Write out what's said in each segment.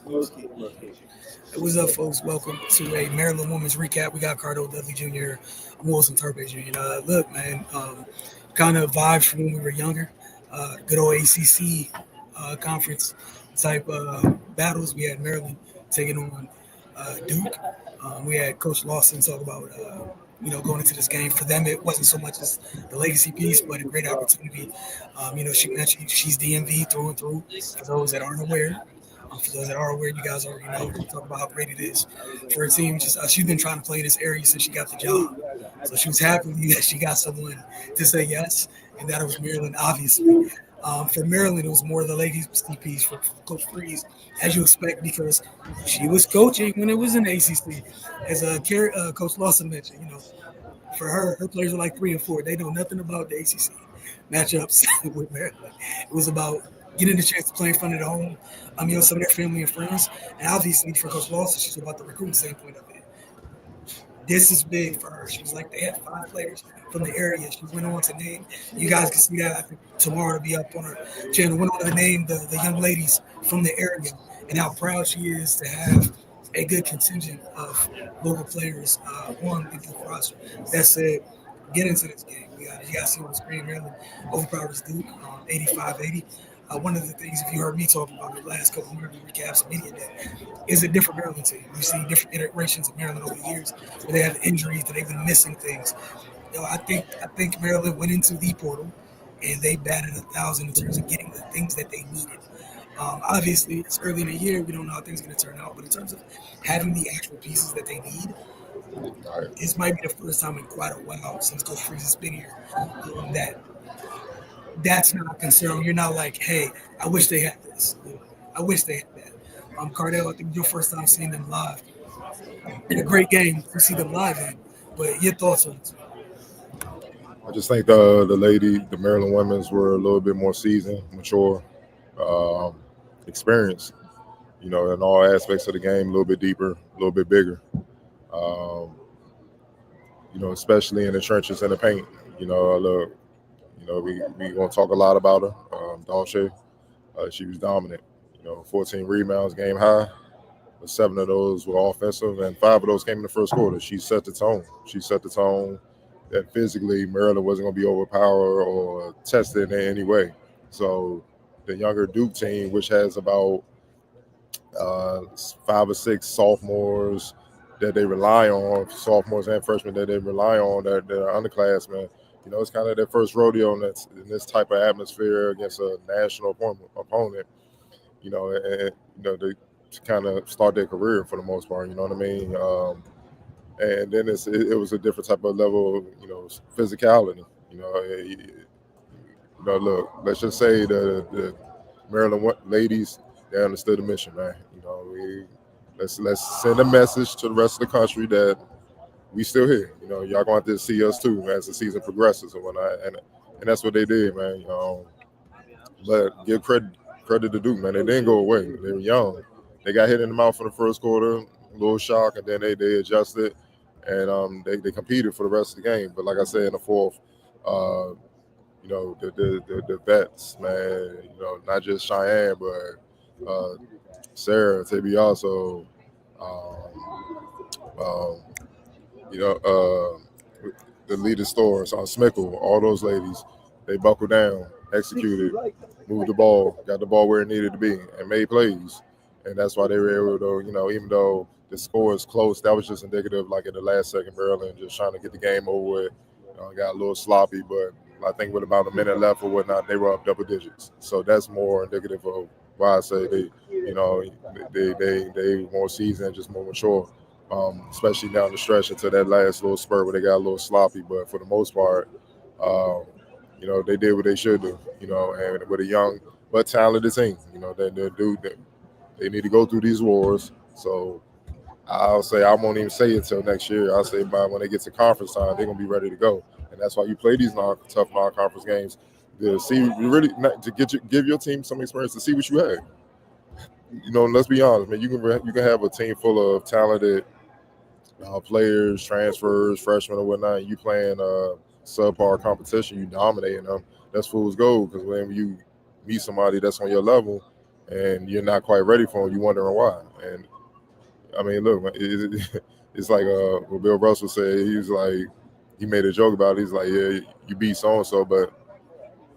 What's up, folks? Welcome to a Maryland Women's Recap. We got Cardell Dudley Jr., Wilson Turpin Jr. Look, man, kind of vibes from when we were younger. Good old ACC conference type battles. We had Maryland taking on Duke. We had Coach Lawson talk about going into this game. For them, it wasn't so much as the legacy piece, but a great opportunity. She mentioned she's DMV through and through. For those that aren't aware, for those that are aware, you guys already know. We talk about how great it is for a team. Just she's been trying to play this area since she got the job, so she was happy that she got someone to say yes, and that it was Maryland, obviously. For Maryland, it was more of the legacy piece for Coach Freeze, as you expect, because she was coaching when it was in the ACC. As Coach Lawson mentioned, for her players are like 3 and 4. They know nothing about the ACC matchups with Maryland. It was about getting the chance to play in front of the home, some of their family and friends. And obviously for Coach Lawson, she's about the recruiting standpoint of it. This is big for her. She was like, they had 5 players from the area. She went on to name, you guys can see that I think tomorrow to be up on her channel, went on to name the young ladies from the area and how proud she is to have a good contingent of local players on the roster. That said, get into this game. You got to see on the screen, Maryland overpowers Duke 85-80. One of the things, if you heard me talk about the last couple of Maryland recaps, media day, is a different Maryland team. You see different iterations of Maryland over the years where they have injuries, that they've been missing things. I think Maryland went into the portal and they batted 1,000 in terms of getting the things that they needed. Obviously, it's early in the year. We don't know how things are going to turn out. But in terms of having the actual pieces that they need, this might be the first time in quite a while since Coach Freeze has been here that's not a concern. You're not like, hey, I wish they had this. I wish they had that. Cardell, I think your first time seeing them live. In a great game to see them live in. But your thoughts on it? I just think the Maryland women's were a little bit more seasoned, mature, experienced. In all aspects of the game, a little bit deeper, a little bit bigger. Especially in the trenches and the paint. Look, we gonna talk a lot about her, don't she? She was dominant. 14 rebounds, game high. But 7 of those were offensive, and 5 of those came in the first quarter. She set the tone. She set the tone that physically Maryland wasn't going to be overpowered or tested in any way. So the younger Duke team, which has about 5 or 6 sophomores that they rely on, sophomores and freshmen that they rely on, that are underclassmen. It's kind of their first rodeo in this type of atmosphere against a national opponent. They to kind of start their career for the most part. You know what I mean? And then it was a different type of level, physicality. Look, let's just say the Maryland ladies, they understood the mission, man. Let's send a message to the rest of the country that we still here. Y'all going to have to see us too as the season progresses and whatnot. And that's what they did, man. But give credit to Duke, man. They didn't go away. They were young. They got hit in the mouth in the first quarter, a little shock, and then they adjusted, and they competed for the rest of the game. But like I said, in the fourth, the vets, man, not just Cheyenne, but Sarah, Tabi also, the leading stores on Smickle, all those ladies, they buckled down, executed, moved the ball, got the ball where it needed to be, and made plays. And that's why they were able to, even though the score is close, that was just indicative, like in the last second, Maryland just trying to get the game over with. Got a little sloppy, but I think with about a minute left or whatnot, they were up double digits. So that's more indicative of why I say they more seasoned, just more mature, especially down the stretch into that last little spurt where they got a little sloppy. But for the most part, they did what they should do, and with a young but talented team, they need to go through these wars. So I'll say I won't even say it until next year. I'll say by when they get to conference time, they're gonna be ready to go, and that's why you play these tough non-conference games to see really to give your team some experience to see what you have. Let's be honest, man. You can have a team full of talented players, transfers, freshmen, or whatnot. And you playing subpar competition, you dominating them. That's fool's gold, because when you meet somebody that's on your level, and you're not quite ready for them. You're wondering why. And I mean, look, it's like what Bill Russell said. He was like, he made a joke about it. He's like, yeah, you beat so and so, but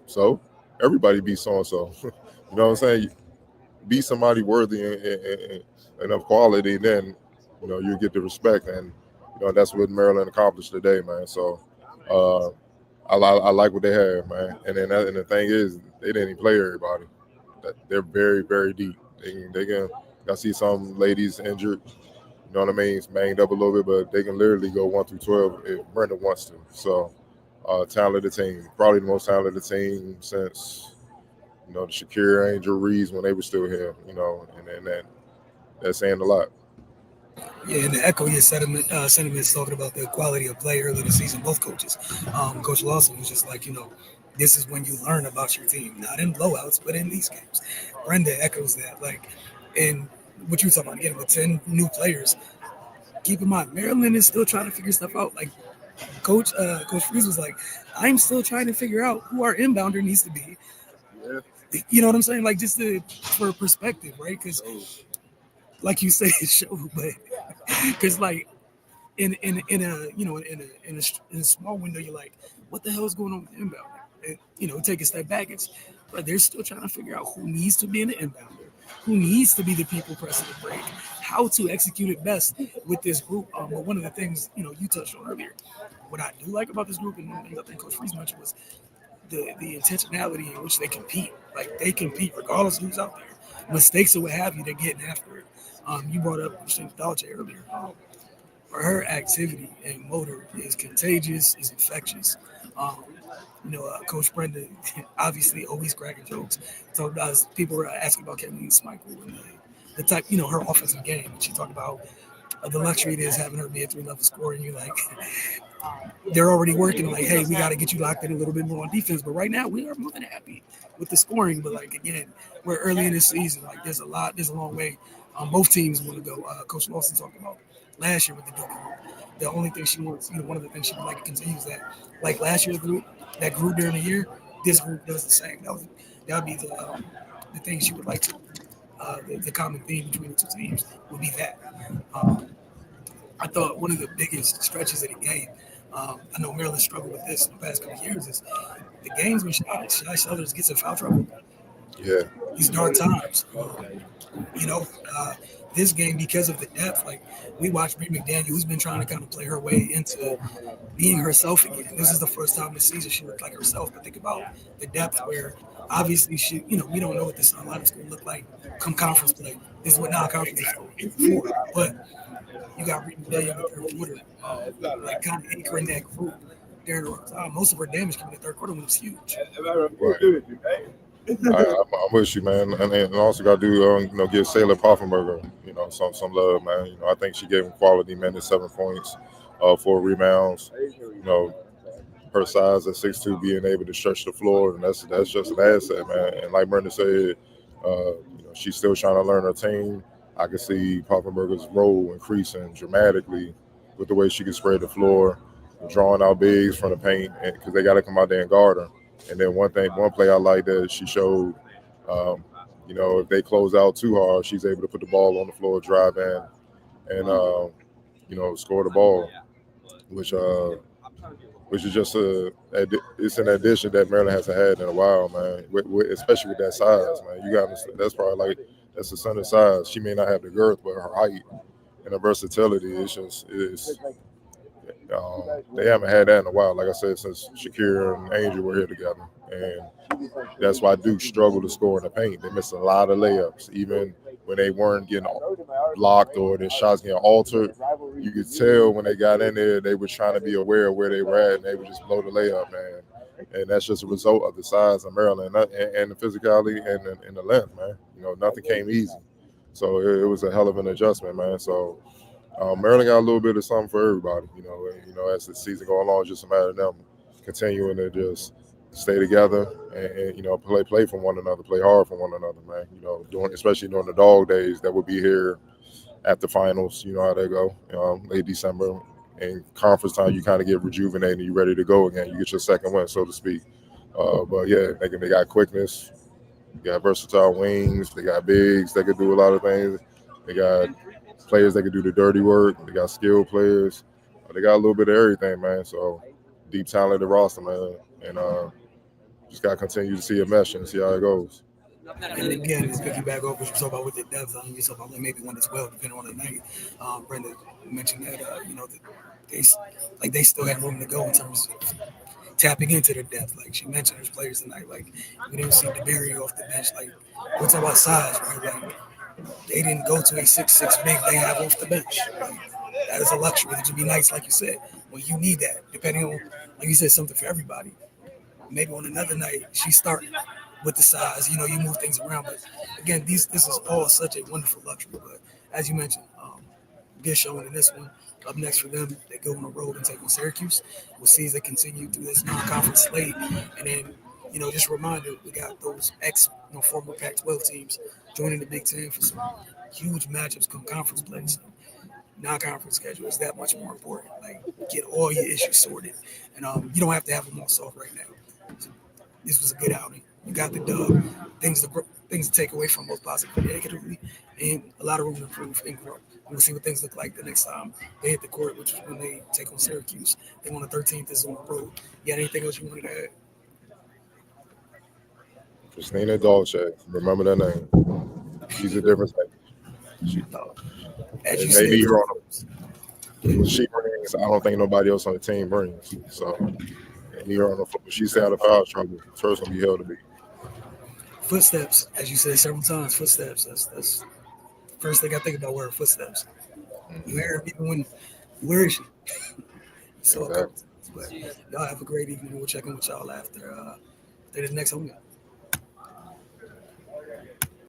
so everybody beat so and so. You know what I'm saying? Be somebody worthy and of quality, then you get the respect, and that's what Maryland accomplished today, man. So uh, I like what they have, man. And the thing is, they didn't even play everybody. They're very very deep. They can. I see some ladies injured. You know what I mean? It's banged up a little bit, but they can literally go 1 through 12 if Brenda wants to. So talented team, probably the most talented team since the Shakira Angel Reeves when they were still here, and that's saying a lot. Yeah, and to echo your sentiments talking about the quality of play early in the season, both coaches. Coach Lawson was just like, this is when you learn about your team, not in blowouts, but in these games. Brenda echoes that. Like, and what you talking about, again, with 10 new players, keep in mind, Maryland is still trying to figure stuff out. Like, Coach Freeze was like, I'm still trying to figure out who our inbounder needs to be. Yeah. You know what I'm saying? Like, just for perspective, right? Because, like you say, it showed, but because, like, in a in a small window, you're like, what the hell is going on with the inbound? And, take a step back. But they're still trying to figure out who needs to be in the inbounder, who needs to be the people pressing the break, how to execute it best with this group. But one of the things you touched on earlier, what I do like about this group, and one of the things I think Coach Freeze mentioned was the intentionality in which they compete. Like they compete regardless of who's out there. Mistakes or what have you, they're getting after it. You brought up James Dalche earlier. Her activity and motor is contagious, is infectious. Um, Coach Brenda obviously always cracking jokes. So people were asking about Kathleen Michael and the type, her offensive game. She talked about the luxury it is having her be a three-level scorer, and you're like, they're already working like, hey, we got to get you locked in a little bit more on defense. But right now, we are more than happy with the scoring. But like again, we're early in this season. Like there's a long way. Both teams want to go. Coach Lawson talked about last year with the Duke group. The only thing she wants, one of the things she would like to continue is that, like last year's group, that grew during the year, this group does the same. That would be the thing she would like to. The common theme between the two teams would be that. Um, I thought one of the biggest stretches of the game, I know Maryland struggled with this in the past couple of years, is the games when Shy Sellers gets in foul trouble. Yeah. These dark times. You know, uh, this game, because of the depth, like we watched Bree McDaniel, who's been trying to kind of play her way into being herself again. This is the first time this season she looked like herself. But think about the depth where obviously we don't know what this lineup is going to look like come conference play. This is what non-conference is for. But you got Bree McDaniel in the third quarter, like kind of anchoring that group during the time. Most of her damage came in the third quarter when it was huge. Right. I'm with you, man, and also got to do, give Sailor Poffenberger, some love, man. I think she gave him quality minutes, 7 points, 4 rebounds. Her size at 6'2", being able to stretch the floor, and that's just an asset, man. And like Brenda said, she's still trying to learn her team. I can see Poffenberger's role increasing dramatically with the way she can spread the floor, drawing out bigs from the paint, because they got to come out there and guard her. And then one play I like that she showed, if they close out too hard, she's able to put the ball on the floor, drive in, and score the ball, which is just it's an addition that Maryland hasn't had in a while, man. Especially with that size, man. You got that's probably that's the center size. She may not have the girth, but her height and her versatility is. They haven't had that in a while, like I said, since Shakira and Angel were here together. And that's why Duke struggled to score in the paint. They missed a lot of layups, even when they weren't getting blocked or their shots getting altered. You could tell when they got in there, they were trying to be aware of where they were at, and they would just blow the layup, man. And that's just a result of the size of Maryland and the physicality and the length, man. Nothing came easy. So it was a hell of an adjustment, man. So Maryland got a little bit of something for everybody. As the season goes along, it's just a matter of them continuing to just stay together and play for one another, play hard for one another, man. Especially during the dog days that will be here at the finals. You know how they go, late December. And conference time, you kind of get rejuvenated and you're ready to go again. You get your second win, so to speak. But yeah, they got quickness, They got versatile wings. They got bigs that could do a lot of things. They got players that can do the dirty work. They got skilled players. They got a little bit of everything, man. So deep talented roster, man. And just got to continue to see it mesh and see how it goes. And again, it's piggyback off what you talk about with the depth. You talk about like maybe one as well, depending on the night. Brenda mentioned that they like they still had room to go in terms of tapping into their depth. Like she mentioned, there's players tonight. Like we didn't see DeBerry off the bench. Like we're talking about size, right? Like they didn't go to a 6'6" big they have off the bench. Like, that is a luxury. That should be nice, like you said. When you need that, depending on, like you said, something for everybody. Maybe on another night she's starting with the size. You move things around. But again, this is all such a wonderful luxury. But as you mentioned, good showing in this one. Up next for them, they go on the road and take on Syracuse. We'll see as they continue through this non-conference slate. And then, just a reminder, we got those former Pac-12 teams joining the Big Ten for some huge matchups come conference play. So non-conference schedule is that much more important. Like, get all your issues sorted. And you don't have to have them all solved right now. So this was a good outing. You got the dub. Things to take away from both positively and negatively, and a lot of room to improve and grow. And we'll see what things look like the next time they hit the court, which is when they take on Syracuse. They won the 13th. This is on the road. You got anything else you wanted to add? Christina Dolce, remember that name. She's a difference maker. She, As you maybe said, her on what she brings, I don't think nobody else on the team brings. So here on the floor, she stay out of foul trouble. First gonna be held to be. footsteps, as you said several times, footsteps. That's first thing I think about where footsteps. You hear her even when where is she? So a couple times. But y'all have a great evening. We'll check in with y'all after the next home game.